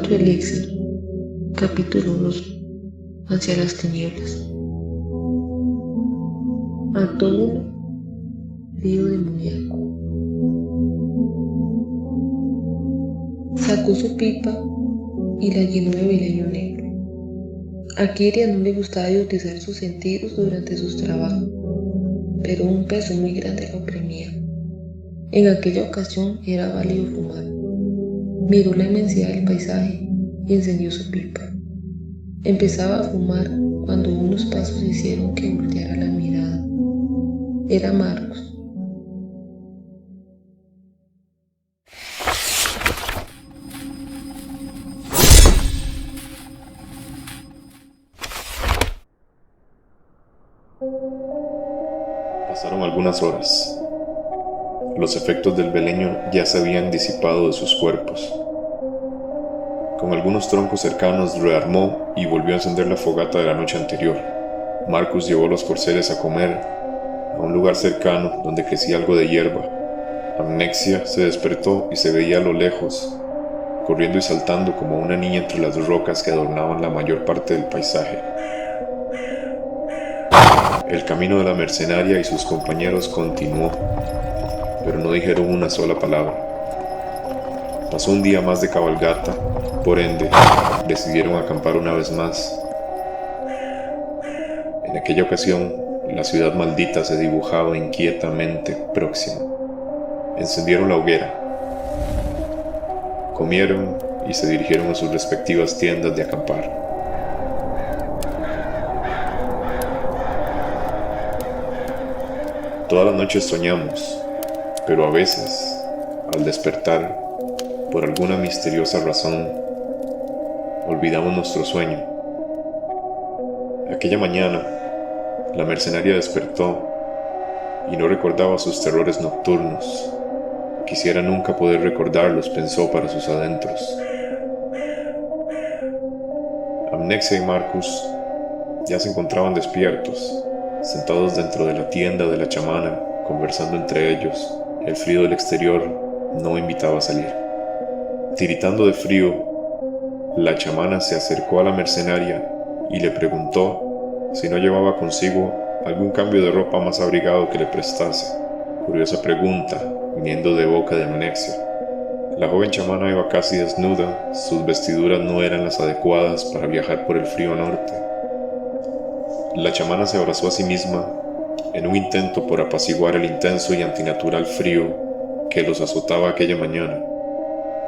4 Elixir, capítulo 2, hacia las tinieblas. Acto 1, río demoníaco. Sacó su pipa y la llenó de beleño negro. A Kiria no le gustaba utilizar sus sentidos durante sus trabajos, pero un peso muy grande la oprimía. En aquella ocasión era válido fumar. Miró la inmensidad del paisaje y encendió su pipa. Empezaba a fumar cuando unos pasos hicieron que volteara la mirada. Era Marcos. Pasaron algunas horas. Los efectos del beleño ya se habían disipado de sus cuerpos. Con algunos troncos cercanos rearmó y volvió a encender la fogata de la noche anterior. Marcus llevó a los corceles a comer a un lugar cercano donde crecía algo de hierba. Amnexia se despertó y se veía a lo lejos, corriendo y saltando como una niña entre las rocas que adornaban la mayor parte del paisaje. El camino de la mercenaria y sus compañeros continuó, pero no dijeron una sola palabra. Pasó un día más de cabalgata, por ende, decidieron acampar una vez más. En aquella ocasión, la ciudad maldita se dibujaba inquietamente próxima. Encendieron la hoguera, comieron y se dirigieron a sus respectivas tiendas de acampar. Todas las noches soñamos, pero a veces, al despertar, por alguna misteriosa razón, olvidamos nuestro sueño. Aquella mañana, la mercenaria despertó y no recordaba sus terrores nocturnos. Quisiera nunca poder recordarlos, pensó para sus adentros. Amnexia y Marcus ya se encontraban despiertos, sentados dentro de la tienda de la chamana, conversando entre ellos. El frío del exterior no invitaba a salir. Tiritando de frío, la chamana se acercó a la mercenaria y le preguntó si no llevaba consigo algún cambio de ropa más abrigado que le prestase. Curiosa pregunta, viniendo de boca de Amnexia. La joven chamana iba casi desnuda, sus vestiduras no eran las adecuadas para viajar por el frío norte. La chamana se abrazó a sí misma en un intento por apaciguar el intenso y antinatural frío que los azotaba aquella mañana.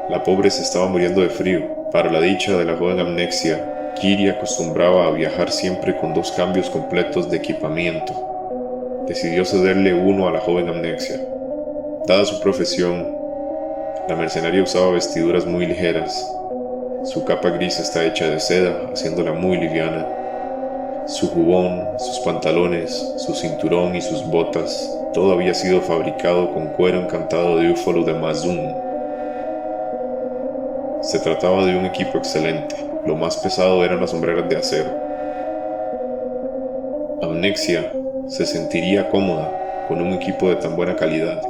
La pobre se estaba muriendo de frío. Para la dicha de la joven Amnexia, Kiria acostumbraba a viajar siempre con 2 cambios completos de equipamiento. Decidió cederle uno a la joven Amnexia. Dada su profesión, la mercenaria usaba vestiduras muy ligeras. Su capa gris está hecha de seda, haciéndola muy liviana. Su jubón, sus pantalones, su cinturón y sus botas, todo había sido fabricado con cuero encantado de búfalo de Mazún. Se trataba de un equipo excelente. Lo más pesado eran las sombreras de acero. Amnexia se sentiría cómoda con un equipo de tan buena calidad.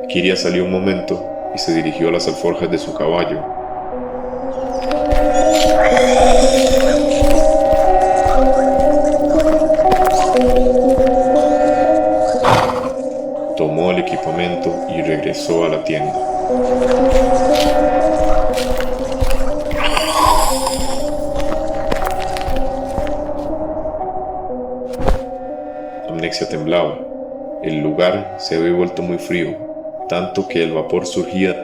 Kiria salió un momento y se dirigió a las alforjas de su caballo. Tomó el equipamiento y regresó a la tienda. Amnexia temblaba. El lugar se había vuelto muy frío, tanto que el vapor surgía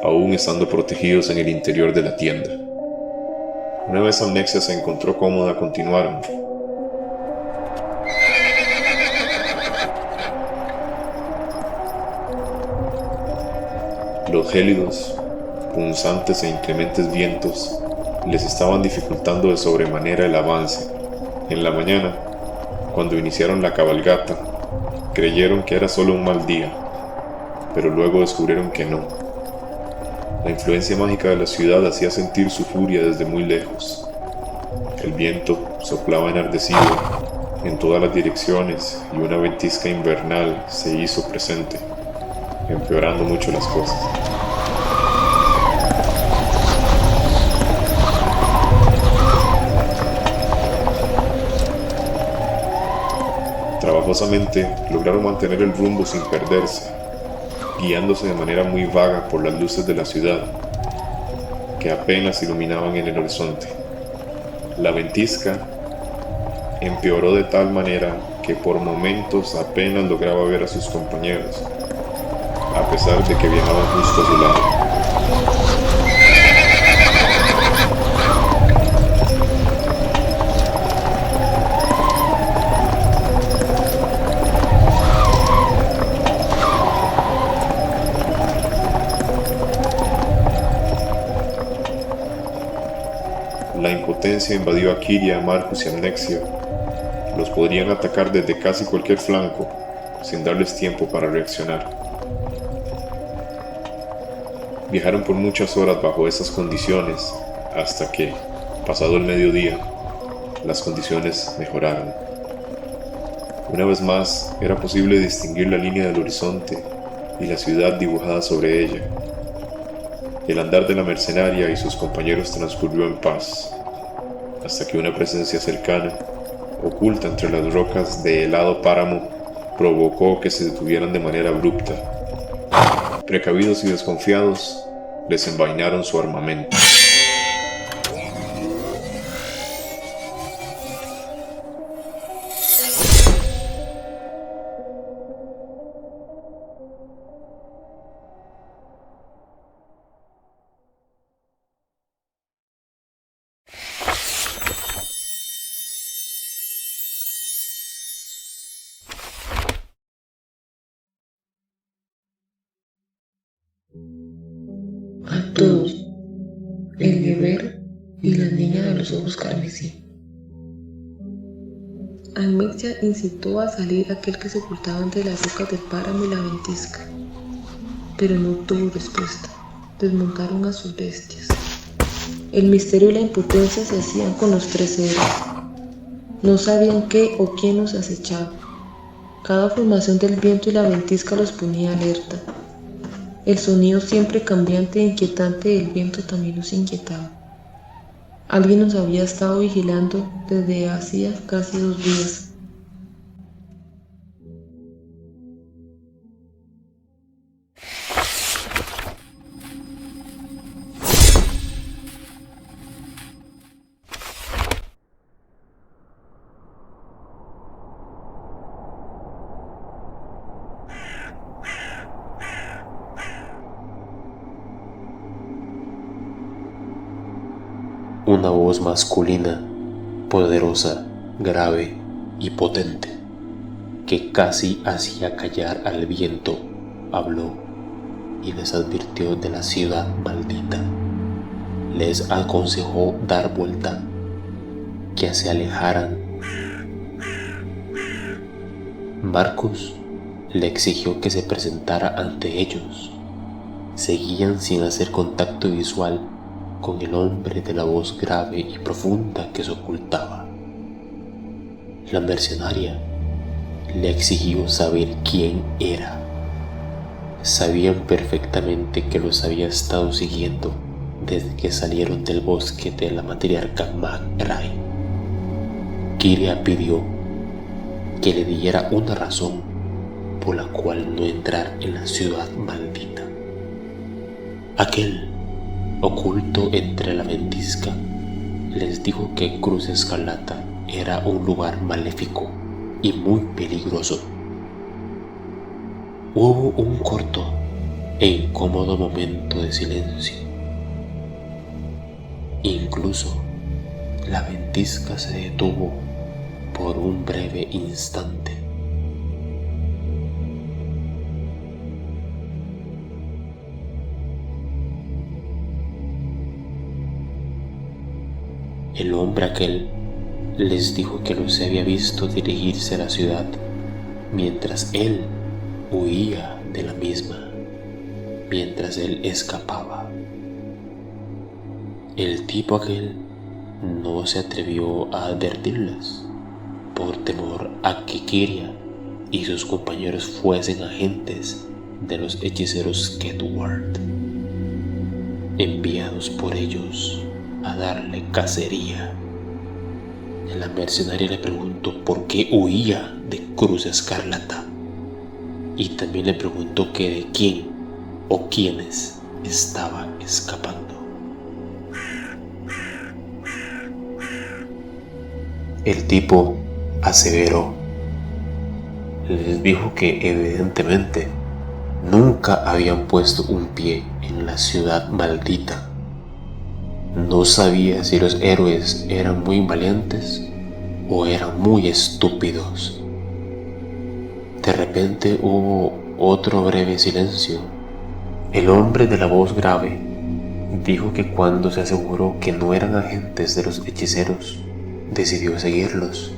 aún estando protegidos en el interior de la tienda. Una vez Amnexia se encontró cómoda, continuaron. Los gélidos, punzantes e inclementes vientos les estaban dificultando de sobremanera el avance. En la mañana, cuando iniciaron la cabalgata, creyeron que era solo un mal día, pero luego descubrieron que no. La influencia mágica de la ciudad hacía sentir su furia desde muy lejos. El viento soplaba enardecido en todas las direcciones y una ventisca invernal se hizo presente, empeorando mucho las cosas. Trabajosamente lograron mantener el rumbo sin perderse, guiándose de manera muy vaga por las luces de la ciudad, que apenas iluminaban en el horizonte. La ventisca empeoró de tal manera que por momentos apenas lograba ver a sus compañeros, a pesar de que viajaban justo a su lado. La impotencia invadió a Kiria, a Marcus y a Nexia. Los podrían atacar desde casi cualquier flanco, sin darles tiempo para reaccionar. Viajaron por muchas horas bajo esas condiciones, hasta que, pasado el mediodía, las condiciones mejoraron. Una vez más, era posible distinguir la línea del horizonte y la ciudad dibujada sobre ella. El andar de la mercenaria y sus compañeros transcurrió en paz, hasta que una presencia cercana, oculta entre las rocas de helado páramo, provocó que se detuvieran de manera abrupta. Precavidos y desconfiados, desenvainaron su armamento. A todos, el guerrero y la niña de los ojos carmesí. Almexia incitó a salir a aquel que se ocultaba entre las rocas del páramo y la ventisca, pero no obtuvo respuesta. Desmontaron a sus bestias. El misterio y la impotencia se hacían con los tres héroes. No sabían qué o quién los acechaba. Cada formación del viento y la ventisca los ponía alerta. El sonido siempre cambiante e inquietante del viento también los inquietaba. Alguien nos había estado vigilando desde hacía casi 2 días. Una voz masculina, poderosa, grave y potente, que casi hacía callar al viento, habló y les advirtió de la ciudad maldita. Les aconsejó dar vuelta, que se alejaran. Marcus le exigió que se presentara ante ellos. Seguían sin hacer contacto visual con el hombre de la voz grave y profunda que se ocultaba. La mercenaria le exigió saber quién era. Sabían perfectamente que los había estado siguiendo desde que salieron del bosque de la matriarca Mag-Rai. Kiria pidió que le diera una razón por la cual no entrar en la ciudad maldita. Aquel, oculto entre la ventisca, les dijo que Cruz Escarlata era un lugar maléfico y muy peligroso. Hubo un corto e incómodo momento de silencio. Incluso la ventisca se detuvo por un breve instante. El hombre aquel les dijo que los había visto dirigirse a la ciudad mientras él huía de la misma, mientras él escapaba. El tipo aquel no se atrevió a advertirles por temor a que Kiria y sus compañeros fuesen agentes de los hechiceros Sketward, enviados por ellos a darle cacería. La mercenaria le preguntó por qué huía de Cruz Escarlata y también le preguntó que de quién o quiénes estaba escapando. El tipo aseveró, les dijo que evidentemente nunca habían puesto un pie en la ciudad maldita. No sabía si los héroes eran muy valientes o eran muy estúpidos. De repente hubo otro breve silencio. El hombre de la voz grave dijo que cuando se aseguró que no eran agentes de los hechiceros, decidió seguirlos.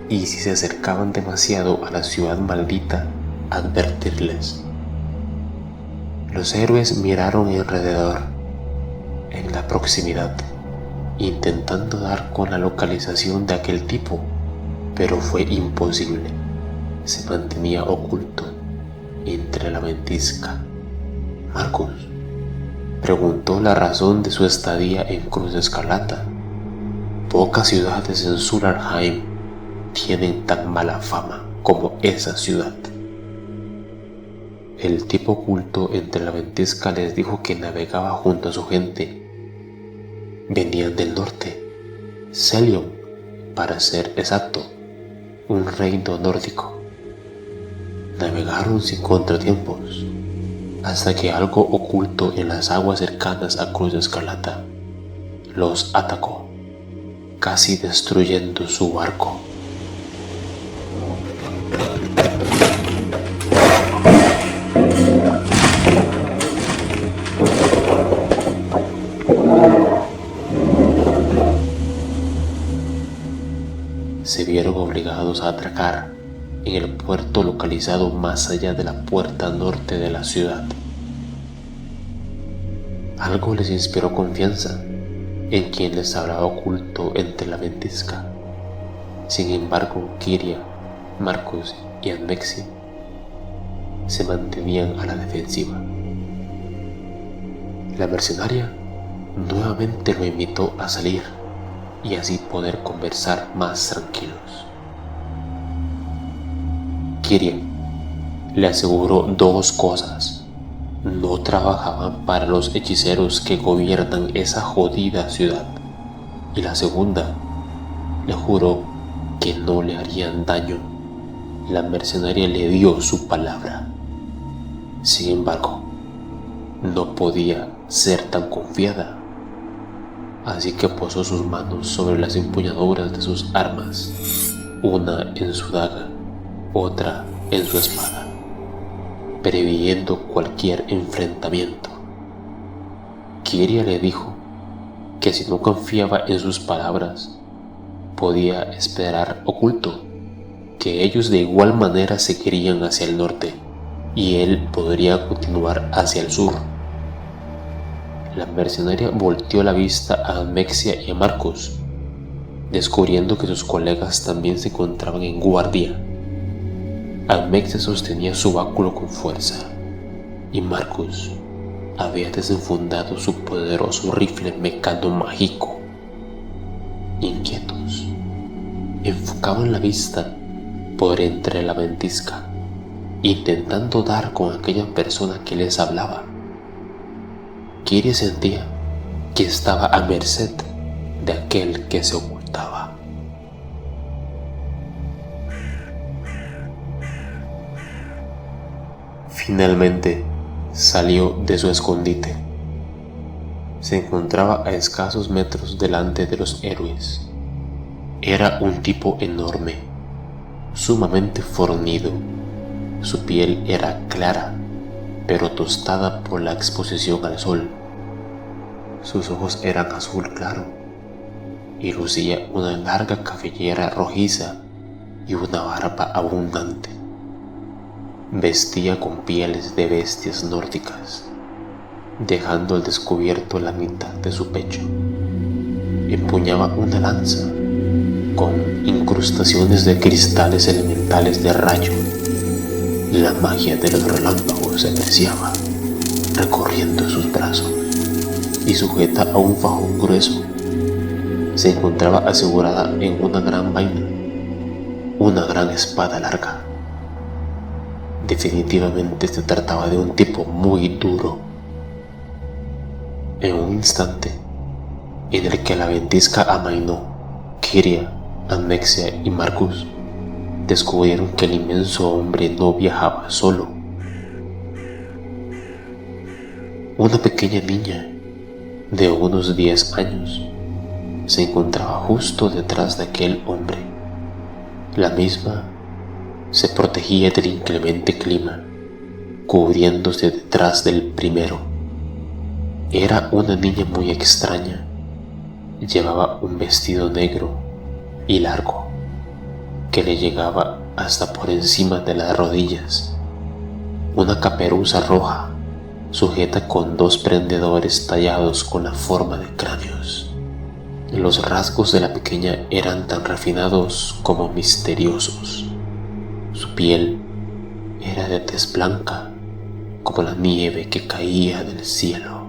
Y si se acercaban demasiado a la ciudad maldita, advertirles. Los héroes miraron alrededor, en la proximidad, intentando dar con la localización de aquel tipo, pero fue imposible. Se mantenía oculto entre la ventisca. Marcus preguntó la razón de su estadía en Cruz Escarlata. Pocas ciudades en Suralheim tienen tan mala fama como esa ciudad. El tipo oculto entre la ventisca les dijo que navegaba junto a su gente. Venían del norte, Celion, para ser exacto, un reino nórdico. Navegaron sin contratiempos, hasta que algo oculto en las aguas cercanas a Cruz Escarlata los atacó, casi destruyendo su barco. Se vieron obligados a atracar en el puerto localizado más allá de la puerta norte de la ciudad. Algo les inspiró confianza en quien les hablaba oculto entre la ventisca. Sin embargo, Kiria, Marcus y Admexia se mantenían a la defensiva. La mercenaria nuevamente lo invitó a salir y así poder conversar más tranquilos. Kiria le aseguró dos cosas: no trabajaban para los hechiceros que gobiernan esa jodida ciudad, y la segunda, le juró que no le harían daño. La mercenaria le dio su palabra. Sin embargo, no podía ser tan confiada, así que posó sus manos sobre las empuñaduras de sus armas, una en su daga, otra en su espada, previendo cualquier enfrentamiento. Kiria le dijo que si no confiaba en sus palabras, podía esperar oculto, que ellos de igual manera seguirían hacia el norte y él podría continuar hacia el sur. La mercenaria volteó la vista a Admexia y a Marcus, descubriendo que sus colegas también se encontraban en guardia. Admexia sostenía su báculo con fuerza, y Marcus había desenfundado su poderoso rifle mecano mágico. Inquietos, enfocaban la vista por entre la ventisca, intentando dar con aquella persona que les hablaba. Kiria sentía que estaba a merced de aquel que se ocultaba. Finalmente salió de su escondite. Se encontraba a escasos metros delante de los héroes. Era un tipo enorme, sumamente fornido. Su piel era clara, pero tostada por la exposición al sol. Sus ojos eran azul claro y lucía una larga cabellera rojiza y una barba abundante. Vestía con pieles de bestias nórdicas, dejando al descubierto la mitad de su pecho. Empuñaba una lanza con incrustaciones de cristales elementales de rayo. La magia de los relámpagos se apreciaba recorriendo sus brazos y sujeta a un fajón grueso. se encontraba asegurada en una gran vaina, una gran espada larga. Definitivamente se trataba de un tipo muy duro. En un instante en el que la ventisca amainó, Kiria, Annexia y Marcus descubrieron que el inmenso hombre no viajaba solo. Una pequeña niña de unos 10 años se encontraba justo detrás de aquel hombre. La misma se protegía del inclemente clima, cubriéndose detrás del primero. Era una niña muy extraña. Llevaba un vestido negro y largo que le llegaba hasta por encima de las rodillas, una caperuza roja sujeta con 2 prendedores tallados con la forma de cráneos. Los rasgos de la pequeña eran tan refinados como misteriosos. Su piel era de tez blanca como la nieve que caía del cielo.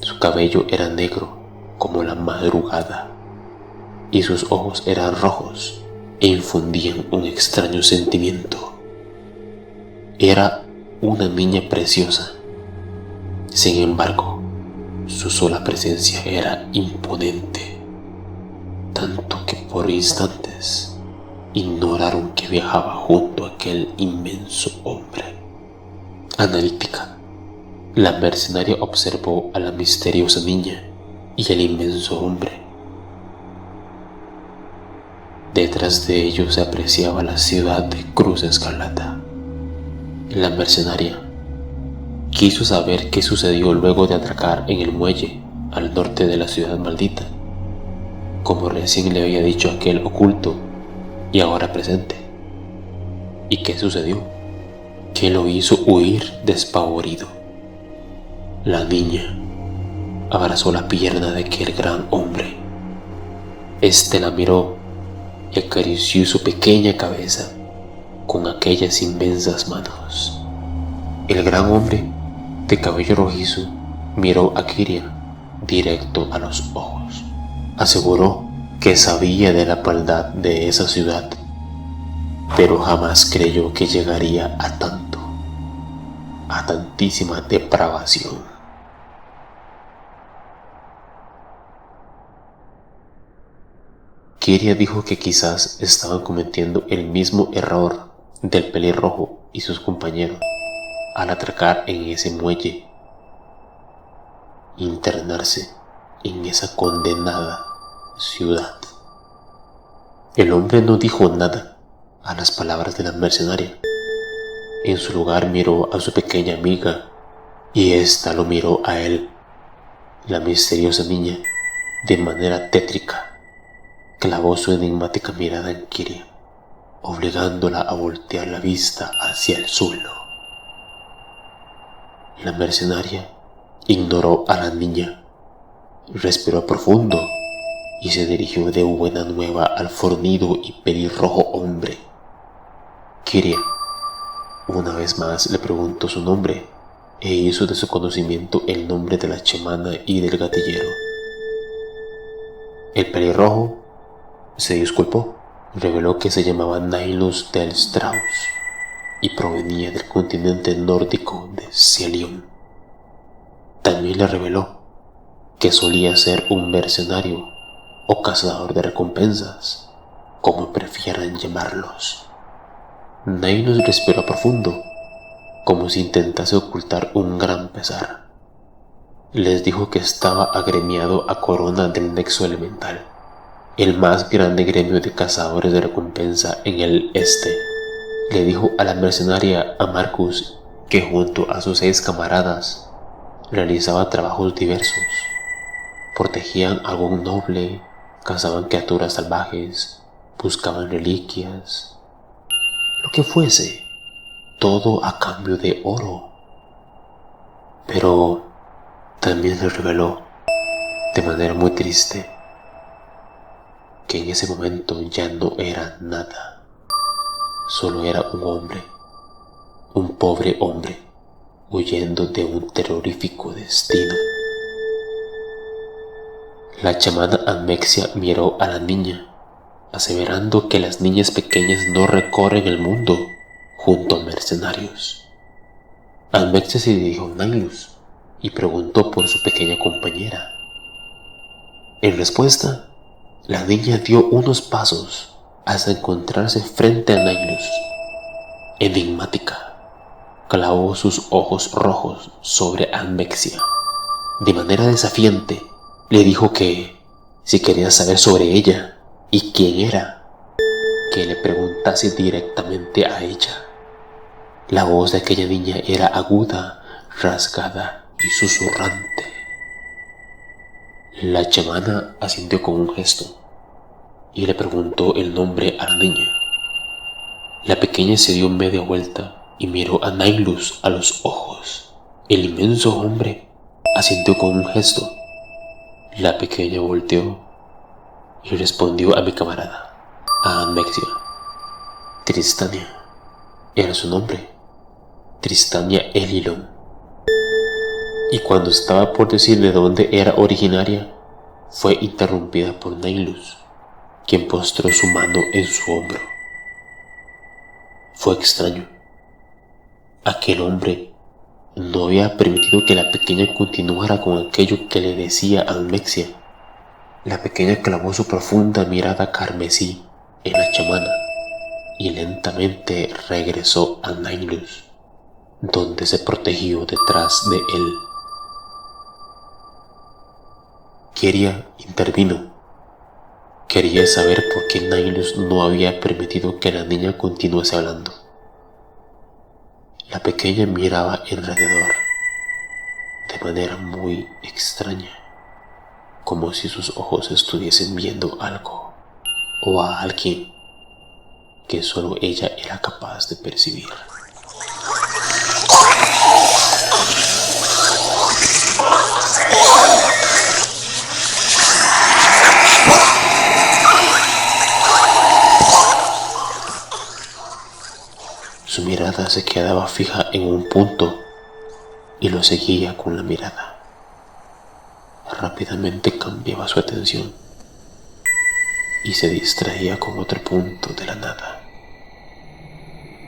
Su cabello era negro como la madrugada y sus ojos eran rojos e infundían un extraño sentimiento. Era una niña preciosa. Sin embargo, su sola presencia era imponente, tanto que por instantes ignoraron que viajaba junto a aquel inmenso hombre. Analítica, la mercenaria observó a la misteriosa niña y al inmenso hombre. Detrás de ellos se apreciaba la ciudad de Cruz Escarlata. La mercenaria quiso saber qué sucedió luego de atracar en el muelle al norte de la ciudad maldita, como recién le había dicho aquel oculto y ahora presente. ¿Y qué sucedió? ¿Qué lo hizo huir despavorido? La niña abrazó la pierna de aquel gran hombre. Este la miró y acarició su pequeña cabeza con aquellas inmensas manos. El gran hombre de cabello rojizo miró a Kiria directo a los ojos. Aseguró que sabía de la maldad de esa ciudad, pero jamás creyó que llegaría a tanto, a tantísima depravación. Kiria dijo que quizás estaban cometiendo el mismo error del pelirrojo y sus compañeros al atracar en ese muelle, internarse en esa condenada ciudad. El hombre no dijo nada a las palabras de la mercenaria. En su lugar miró a su pequeña amiga y ésta lo miró a él. La misteriosa niña, de manera tétrica, clavó su enigmática mirada en Kiria, obligándola a voltear la vista hacia el suelo. La mercenaria ignoró a la niña, respiró profundo y se dirigió de buena nueva al fornido y pelirrojo hombre. Kiria una vez más le preguntó su nombre e hizo de su conocimiento el nombre de la chamana y del gatillero. El pelirrojo se disculpó, reveló que se llamaba Nihilus del Strauss y provenía del continente nórdico de Celion. También le reveló que solía ser un mercenario o cazador de recompensas, como prefieran llamarlos. Nihilus respiró profundo, como si intentase ocultar un gran pesar. Les dijo que estaba agremiado a Corona del Nexo Elemental, el más grande gremio de cazadores de recompensa en el este. Le dijo a la mercenaria a Marcus que junto a sus 6 camaradas realizaba trabajos diversos. Protegían a algún noble, cazaban criaturas salvajes, buscaban reliquias, lo que fuese, todo a cambio de oro. Pero también le reveló, de manera muy triste, que en ese momento ya no era nada, solo era un hombre, un pobre hombre, huyendo de un terrorífico destino. La chamana Almexia miró a la niña, aseverando que las niñas pequeñas no recorren el mundo junto a mercenarios. Almexia se dirigió a Nihilus y preguntó por su pequeña compañera. En respuesta, la niña dio unos pasos hasta encontrarse frente a Nihilus. Enigmática, clavó sus ojos rojos sobre Almexia. De manera desafiante, le dijo que, si quería saber sobre ella y quién era, que le preguntase directamente a ella. La voz de aquella niña era aguda, rasgada y susurrante. La chamana asintió con un gesto y le preguntó el nombre a la niña. La pequeña se dio media vuelta y miró a Nihilus a los ojos. El inmenso hombre asintió con un gesto. La pequeña volteó y respondió a mi camarada, a Almexia. Tristania era su nombre, Tristania Elilon. Y cuando estaba por decir de dónde era originaria, fue interrumpida por Nihilus, quien postró su mano en su hombro. Fue extraño. Aquel hombre no había permitido que la pequeña continuara con aquello que le decía a Almexia. La pequeña clavó su profunda mirada carmesí en la chamana y lentamente regresó a Nihilus, donde se protegió detrás de él. Keria intervino. Quería saber por qué Nihilus no había permitido que la niña continuase hablando. La pequeña miraba alrededor de manera muy extraña, como si sus ojos estuviesen viendo algo o a alguien que solo ella era capaz de percibir. Su mirada se quedaba fija en un punto y lo seguía con la mirada. Rápidamente cambiaba su atención y se distraía con otro punto de la nada.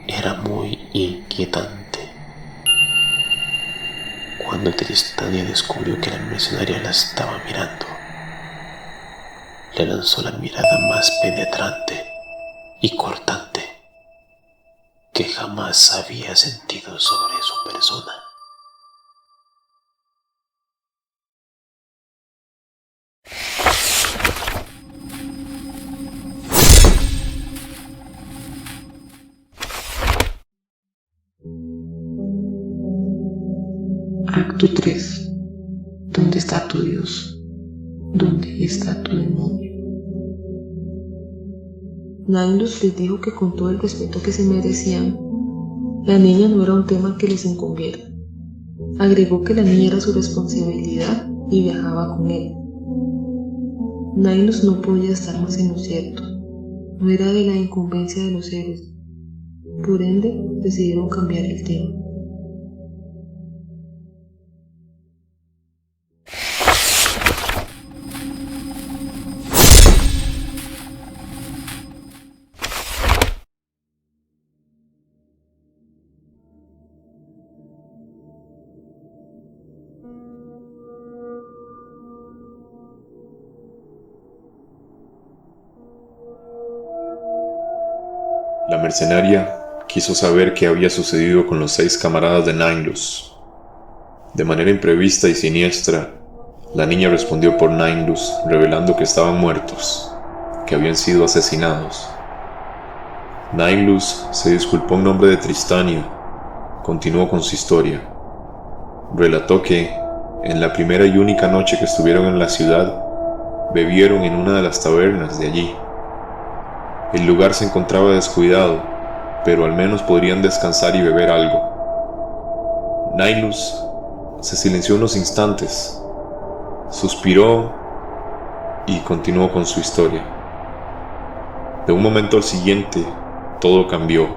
Era muy inquietante. Cuando Tristania descubrió que la mercenaria la estaba mirando, le lanzó la mirada más penetrante y cortante que jamás había sentido sobre su persona. Acto 3. ¿Dónde está tu Dios? ¿Dónde está tu demonio? Nihilus les dijo que con todo el respeto que se merecían, la niña no era un tema que les incumbiera. Agregó que la niña era su responsabilidad y viajaba con él. Nihilus no podía estar más en lo cierto. No era de la incumbencia de los héroes. Por ende, decidieron cambiar el tema. La mercenaria quiso saber qué había sucedido con los 6 camaradas de Nihilus. De manera imprevista y siniestra, la niña respondió por Nihilus, revelando que estaban muertos, que habían sido asesinados. Nihilus se disculpó en nombre de Tristania, continuó con su historia. Relató que, en la primera y única noche que estuvieron en la ciudad, bebieron en una de las tabernas de allí. El lugar se encontraba descuidado, pero al menos podrían descansar y beber algo. Nihilus se silenció unos instantes, suspiró y continuó con su historia. De un momento al siguiente, todo cambió.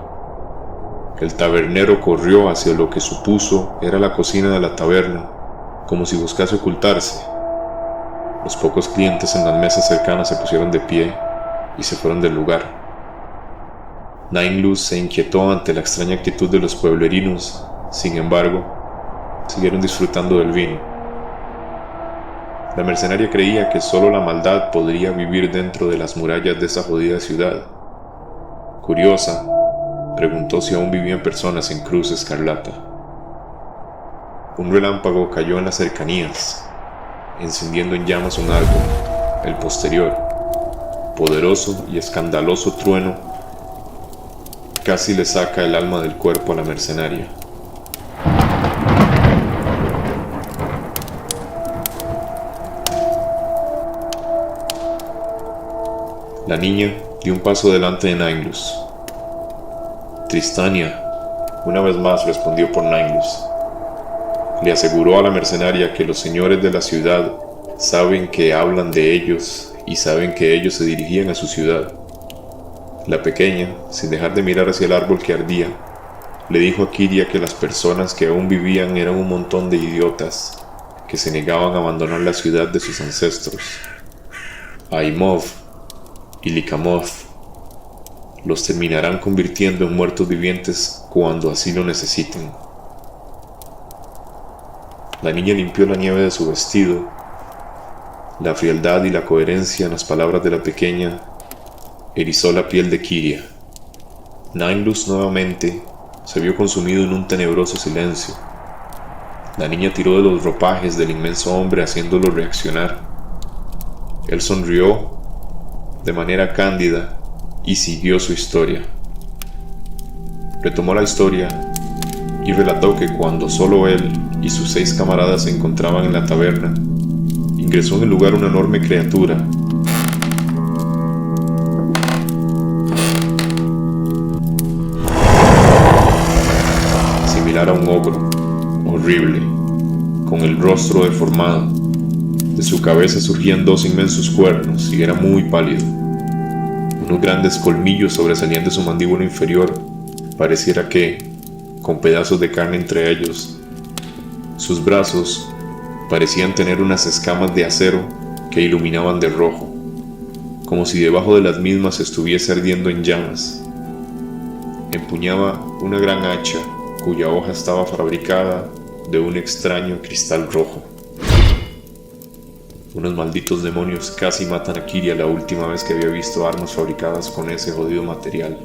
El tabernero corrió hacia lo que supuso era la cocina de la taberna, como si buscase ocultarse. Los pocos clientes en las mesas cercanas se pusieron de pie y se fueron del lugar. Nainlus se inquietó ante la extraña actitud de los pueblerinos. Sin embargo, siguieron disfrutando del vino. La mercenaria creía que solo la maldad podría vivir dentro de las murallas de esa jodida ciudad. Curiosa, preguntó si aún vivían personas en Cruz Escarlata. Un relámpago cayó en las cercanías, encendiendo en llamas un árbol, el posterior. Poderoso y escandaloso trueno casi le saca el alma del cuerpo a la mercenaria. La niña dio un paso delante de Nainlus. Tristania, una vez más respondió por Nainlus. Le aseguró a la mercenaria que los señores de la ciudad saben que hablan de ellos y saben que ellos se dirigían a su ciudad. La pequeña, sin dejar de mirar hacia el árbol que ardía, le dijo a Kiria que las personas que aún vivían eran un montón de idiotas que se negaban a abandonar la ciudad de sus ancestros. Aimov y Likamoth los terminarán convirtiendo en muertos vivientes cuando así lo necesiten. La niña limpió la nieve de su vestido. La frialdad y la coherencia en las palabras de la pequeña erizó la piel de Kiria. Nainlus nuevamente se vio consumido en un tenebroso silencio. La niña tiró de los ropajes del inmenso hombre haciéndolo reaccionar. Él sonrió de manera cándida y siguió su historia. Retomó la historia y relató que cuando solo él y sus 6 camaradas se encontraban en la taberna, ingresó en el lugar una enorme criatura. Similar a un ogro, horrible, con el rostro deformado. De su cabeza surgían 2 inmensos cuernos y era muy pálido. Unos grandes colmillos sobresalían de su mandíbula inferior, pareciera que, con pedazos de carne entre ellos. Sus brazos parecían tener unas escamas de acero que iluminaban de rojo, como si debajo de las mismas estuviese ardiendo en llamas. Empuñaba una gran hacha cuya hoja estaba fabricada de un extraño cristal rojo. Unos malditos demonios casi matan a Kiria la última vez que había visto armas fabricadas con ese jodido material.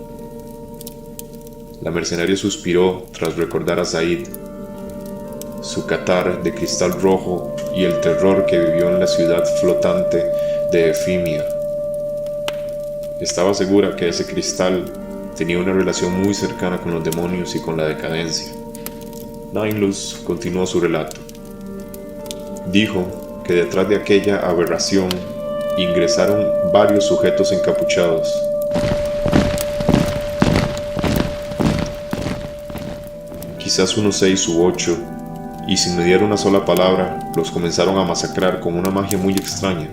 La mercenaria suspiró tras recordar a Zaid, su catar de cristal rojo y el terror que vivió en la ciudad flotante de Efimia. Estaba segura que ese cristal tenía una relación muy cercana con los demonios y con la decadencia. Nainlus continuó su relato. Dijo que detrás de aquella aberración ingresaron varios sujetos encapuchados. Quizás unos 6 u 8, y sin mediar una sola palabra, los comenzaron a masacrar con una magia muy extraña.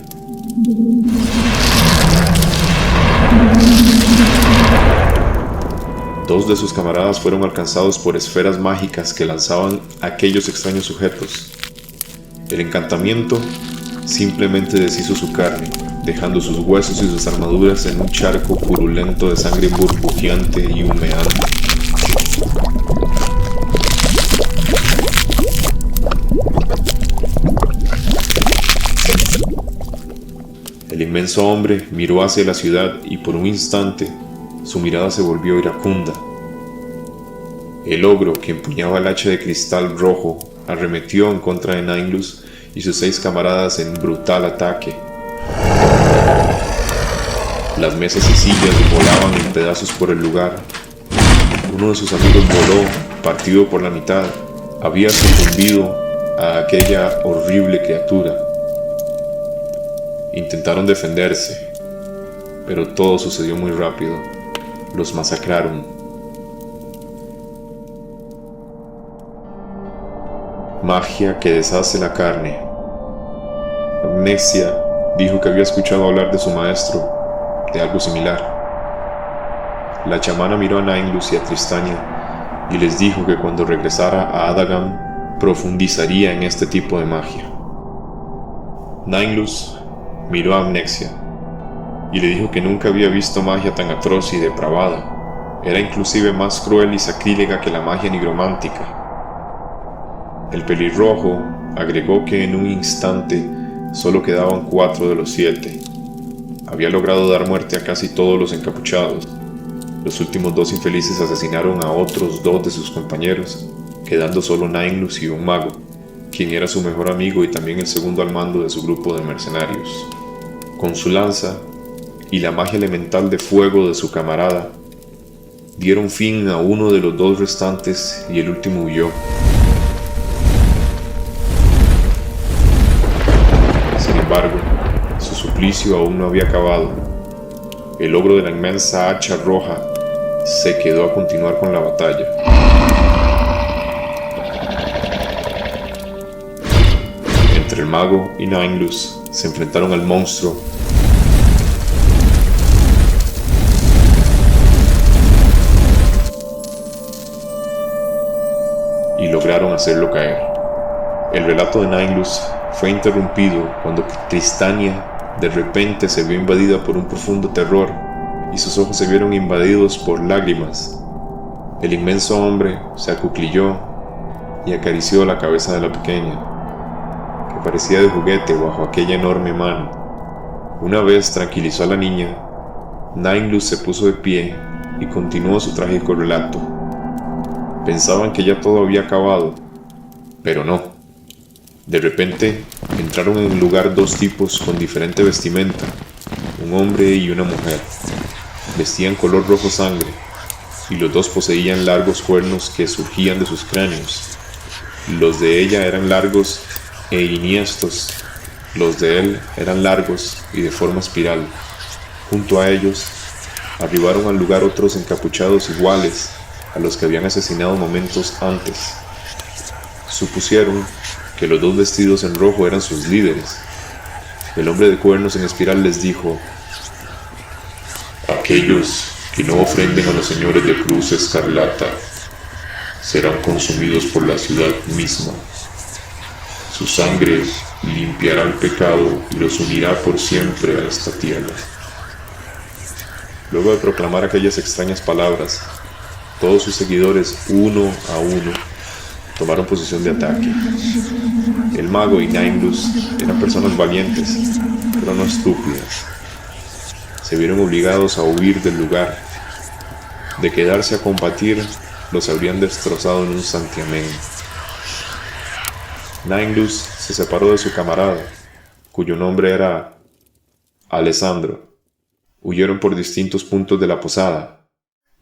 Dos de sus camaradas fueron alcanzados por esferas mágicas que lanzaban aquellos extraños sujetos. El encantamiento simplemente deshizo su carne, dejando sus huesos y sus armaduras en un charco purulento de sangre burbujeante y humeante. El inmenso hombre miró hacia la ciudad y por un instante su mirada se volvió iracunda. El ogro que empuñaba el hacha de cristal rojo arremetió en contra de Nainlus y sus 6 camaradas en brutal ataque. Las mesas y sillas volaban en pedazos por el lugar. Uno de sus amigos voló, partido por la mitad. Había sucumbido a aquella horrible criatura. Intentaron defenderse, pero todo sucedió muy rápido. Los masacraron. Magia que deshace la carne. Amnesia dijo que había escuchado hablar de su maestro, de algo similar. La chamana miró a Nainlus y a Tristania y les dijo que cuando regresara a Adagam profundizaría en este tipo de magia. Nainlus miró a Amnexia y le dijo que nunca había visto magia tan atroz y depravada. Era inclusive más cruel y sacrílega que la magia nigromántica. El pelirrojo agregó que en un instante solo quedaban 4 de los 7. Había logrado dar muerte a casi todos los encapuchados. Los últimos 2 infelices asesinaron a otros 2 de sus compañeros, quedando solo Nainlus y un mago, quien era su mejor amigo y también el segundo al mando de su grupo de mercenarios. Con su lanza y la magia elemental de fuego de su camarada, dieron fin a uno de los 2 restantes y el último huyó. Sin embargo, su suplicio aún no había acabado. El ogro de la inmensa hacha roja se quedó a continuar con la batalla. Entre el mago y Nainlus se enfrentaron al monstruo y lograron hacerlo caer. El relato de Nainlus fue interrumpido cuando Tristania de repente se vio invadida por un profundo terror y sus ojos se vieron invadidos por lágrimas. El inmenso hombre se acuclilló y acarició la cabeza de la pequeña, que parecía de juguete bajo aquella enorme mano. Una vez tranquilizó a la niña, Nainlus se puso de pie y continuó su trágico relato. Pensaban que ya todo había acabado, pero no. De repente entraron en el lugar 2 tipos con diferente vestimenta, un hombre y una mujer. Vestían color rojo sangre, y los 2 poseían largos cuernos que surgían de sus cráneos. Los de ella eran largos e iniestos, los de él eran largos y de forma espiral. Junto a ellos, arribaron al lugar otros encapuchados iguales a los que habían asesinado momentos antes. Supusieron que los 2 vestidos en rojo eran sus líderes. El hombre de cuernos en espiral les dijo: aquellos que no ofrenden a los señores de Cruz Escarlata serán consumidos por la ciudad misma. Su sangre limpiará el pecado y los unirá por siempre a esta tierra. Luego de proclamar aquellas extrañas palabras, todos sus seguidores, uno a uno, tomaron posición de ataque. El mago y Nainlus eran personas valientes, pero no estúpidas. Se vieron obligados a huir del lugar. De quedarse a combatir, los habrían destrozado en un santiamén. Nainlus se separó de su camarada, cuyo nombre era Alessandro. Huyeron por distintos puntos de la posada,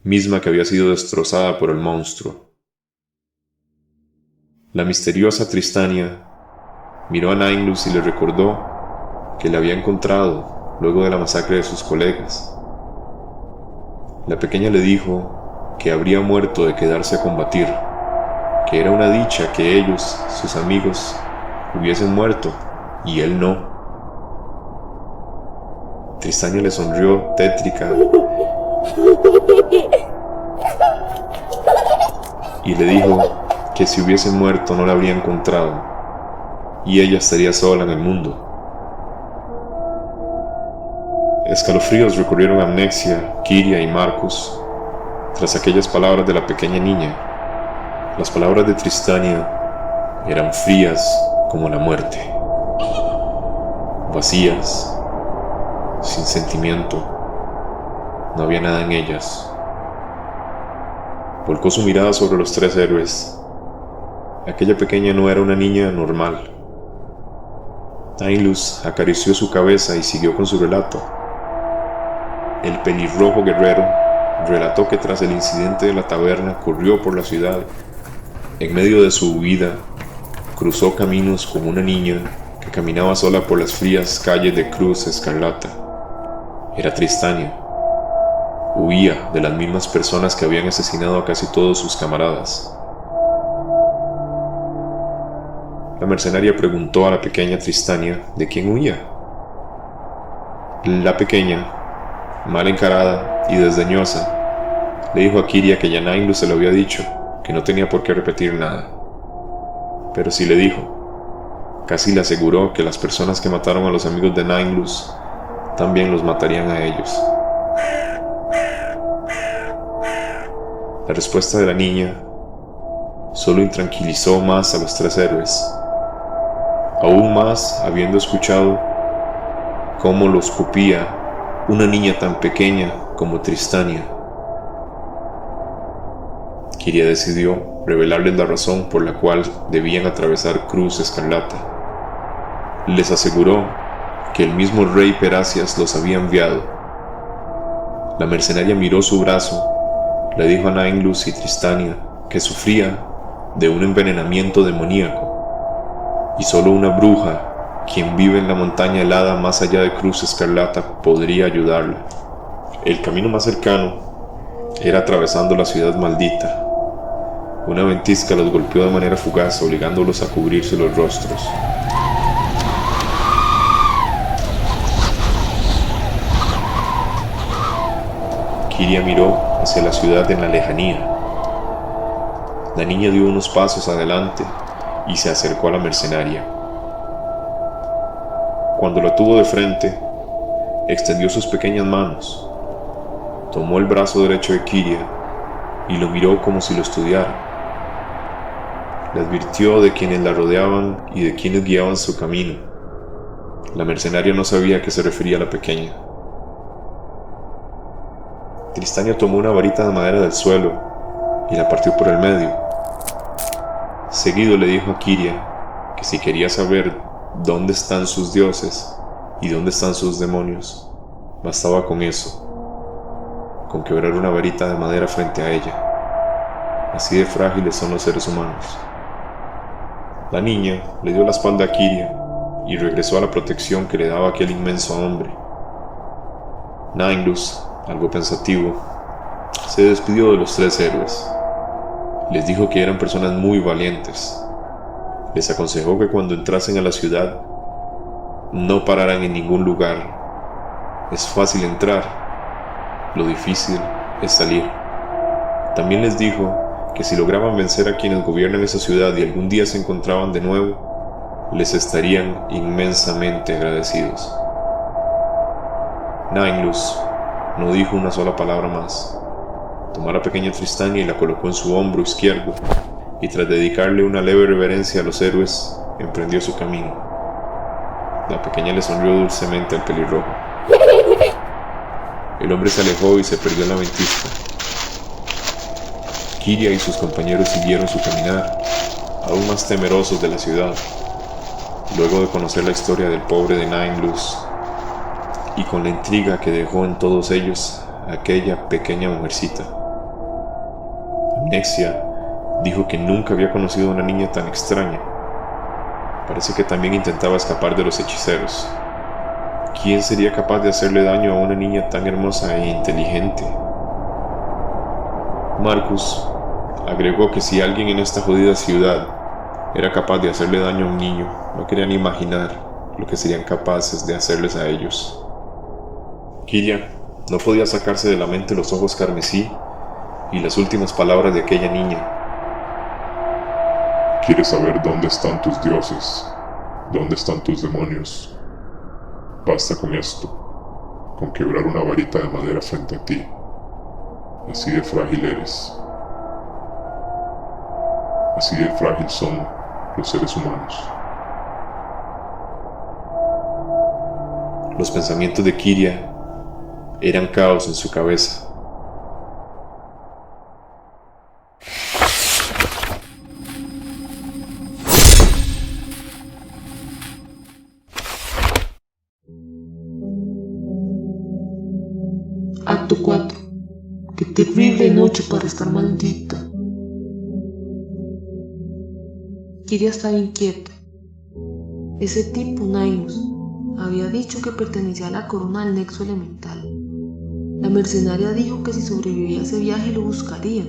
misma que había sido destrozada por el monstruo. La misteriosa Tristania miró a Nainlus y le recordó que la había encontrado luego de la masacre de sus colegas. La pequeña le dijo que habría muerto de quedarse a combatir, que era una dicha que ellos, sus amigos, hubiesen muerto y él no. Tristania le sonrió tétrica y le dijo que si hubiese muerto no la habría encontrado y ella estaría sola en el mundo. Escalofríos recorrieron a Amnexia, Kiria y Marcus tras aquellas palabras de la pequeña niña. Las palabras de Tristania eran frías como la muerte, vacías, sin sentimiento. No había nada en ellas. Volcó su mirada sobre los 3 héroes. Aquella pequeña no era una niña normal. Nainlus acarició su cabeza y siguió con su relato. El pelirrojo guerrero relató que tras el incidente de la taberna corrió por la ciudad. En medio de su huida, cruzó caminos con una niña que caminaba sola por las frías calles de Cruz Escarlata. Era Tristania. Huía de las mismas personas que habían asesinado a casi todos sus camaradas. La mercenaria preguntó a la pequeña Tristania de quién huía. La pequeña, mal encarada y desdeñosa, le dijo a Kiria que ya Nainlus se lo había dicho, que no tenía por qué repetir nada. Pero sí le dijo Casi le aseguró que las personas que mataron a los amigos de Nainglus también los matarían a ellos. La respuesta de la niña solo intranquilizó más a los tres héroes, aún más habiendo escuchado cómo lo escupía una niña tan pequeña como Tristania. Kiria decidió revelarles la razón por la cual debían atravesar Cruz Escarlata. Les aseguró que el mismo rey Peracias los había enviado. La mercenaria miró su brazo, le dijo a Nainglus y Tristania que sufría de un envenenamiento demoníaco, y solo una bruja, quien vive en la montaña helada más allá de Cruz Escarlata, podría ayudarla. El camino más cercano era atravesando la ciudad maldita. Una ventisca los golpeó de manera fugaz, obligándolos a cubrirse los rostros. Kiria miró hacia la ciudad en la lejanía. La niña dio unos pasos adelante y se acercó a la mercenaria. Cuando la tuvo de frente, extendió sus pequeñas manos, tomó el brazo derecho de Kiria y lo miró como si lo estudiara. Le advirtió de quienes la rodeaban y de quienes guiaban su camino. La mercenaria no sabía a qué se refería la pequeña. Tristania tomó una varita de madera del suelo y la partió por el medio. Seguido le dijo a Kiria que si quería saber dónde están sus dioses y dónde están sus demonios, bastaba con eso, con quebrar una varita de madera frente a ella. Así de frágiles son los seres humanos. La niña le dio la espalda a Kiria y regresó a la protección que le daba aquel inmenso hombre. Nainglus, algo pensativo, se despidió de los tres héroes. Les dijo que eran personas muy valientes. Les aconsejó que cuando entrasen a la ciudad no pararan en ningún lugar. Es fácil entrar, lo difícil es salir. También les dijo que si lograban vencer a quienes gobiernan esa ciudad y algún día se encontraban de nuevo, les estarían inmensamente agradecidos. Nainglus no dijo una sola palabra más. Tomó a la pequeña Tristania y la colocó en su hombro izquierdo, y tras dedicarle una leve reverencia a los héroes, emprendió su camino. La pequeña le sonrió dulcemente al pelirrojo. El hombre se alejó y se perdió en la ventisca. Kiria y sus compañeros siguieron su caminar, aún más temerosos de la ciudad, luego de conocer la historia del pobre de Nainglus, y con la intriga que dejó en todos ellos aquella pequeña mujercita. Nexia dijo que nunca había conocido a una niña tan extraña. Parece que también intentaba escapar de los hechiceros. ¿Quién sería capaz de hacerle daño a una niña tan hermosa e inteligente? Marcus agregó que si alguien en esta jodida ciudad era capaz de hacerle daño a un niño, no querían imaginar lo que serían capaces de hacerles a ellos. Kiria no podía sacarse de la mente los ojos carmesí y las últimas palabras de aquella niña. ¿Quieres saber dónde están tus dioses? ¿Dónde están tus demonios? Basta con esto, con quebrar una varita de madera frente a ti. Así de frágil eres. Así de frágil son los seres humanos. Los pensamientos de Kiria eran caos en su cabeza. Acto 4. Qué terrible noche para estar maldita. Kiria estaba inquieto. Ese tipo, Nainglus, había dicho que pertenecía a la corona del nexo elemental. La mercenaria dijo que si sobrevivía a ese viaje lo buscaría.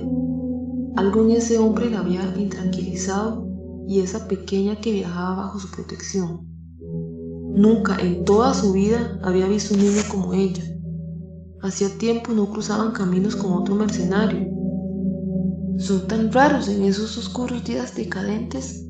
Algo en ese hombre la había intranquilizado y esa pequeña que viajaba bajo su protección. Nunca en toda su vida había visto un niño como ella. Hacía tiempo no cruzaban caminos con otro mercenario. Son tan raros en esos oscuros días decadentes.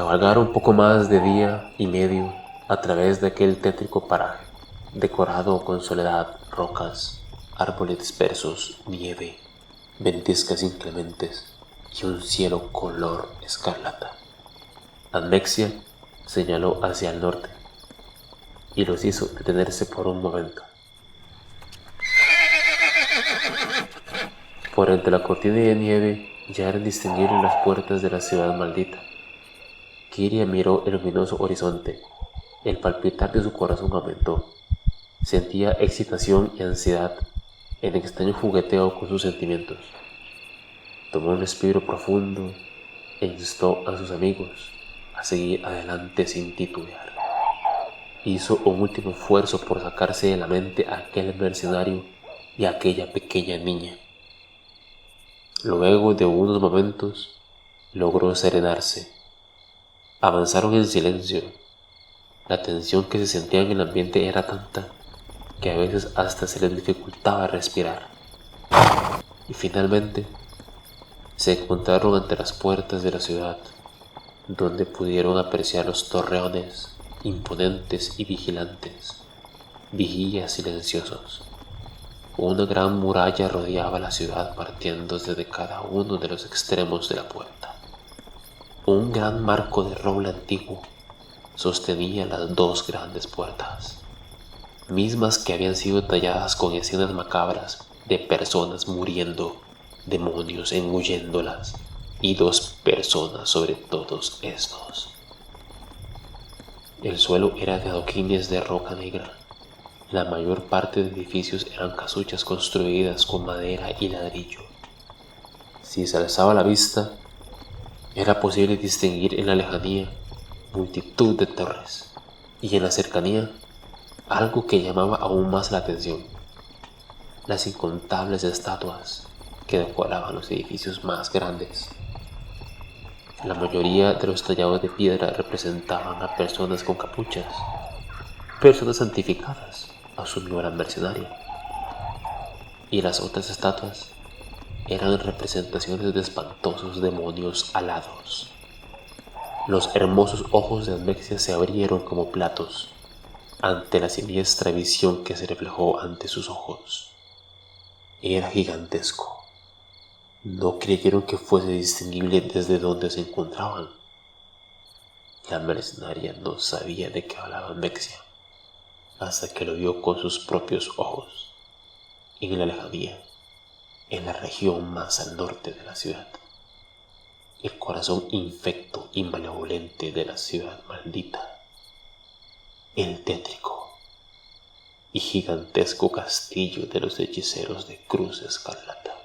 Cabalgar un poco más de día y medio a través de aquel tétrico paraje, decorado con soledad, rocas, árboles dispersos, nieve, ventiscas inclementes y un cielo color escarlata. Admexia señaló hacia el norte y los hizo detenerse por un momento. Por entre la cortina de nieve ya eran distinguibles las puertas de la ciudad maldita. Kiria miró el luminoso horizonte. El palpitar de su corazón aumentó. Sentía excitación y ansiedad en extraño jugueteo con sus sentimientos. Tomó un respiro profundo e instó a sus amigos a seguir adelante sin titubear. Hizo un último esfuerzo por sacarse de la mente a aquel mercenario y a aquella pequeña niña. Luego de unos momentos, logró serenarse. Avanzaron en silencio. La tensión que se sentía en el ambiente era tanta que a veces hasta se les dificultaba respirar. Y finalmente, se encontraron ante las puertas de la ciudad, donde pudieron apreciar los torreones imponentes y vigilantes, vigías silenciosos. Una gran muralla rodeaba la ciudad partiéndose de cada uno de los extremos de la puerta. Un gran marco de roble antiguo sostenía las dos grandes puertas, mismas que habían sido talladas con escenas macabras de personas muriendo, demonios engulléndolas y dos personas sobre todos estos. El suelo era de adoquines de roca negra. La mayor parte de edificios eran casuchas construidas con madera y ladrillo. Si se alzaba la vista, era posible distinguir en la lejanía multitud de torres y en la cercanía algo que llamaba aún más la atención: las incontables estatuas que decoraban los edificios más grandes. La mayoría de los tallados de piedra representaban a personas con capuchas, personas santificadas, asumió la mercenaria, y las otras estatuas eran representaciones de espantosos demonios alados. Los hermosos ojos de Admexia se abrieron como platos ante la siniestra visión que se reflejó ante sus ojos. Era gigantesco. No creyeron que fuese distinguible desde donde se encontraban. La mercenaria no sabía de qué hablaba Admexia hasta que lo vio con sus propios ojos, en la lejanía, en la región más al norte de la ciudad. El corazón infecto y malevolente de la ciudad maldita, el tétrico y gigantesco castillo de los hechiceros de Cruz Escarlata.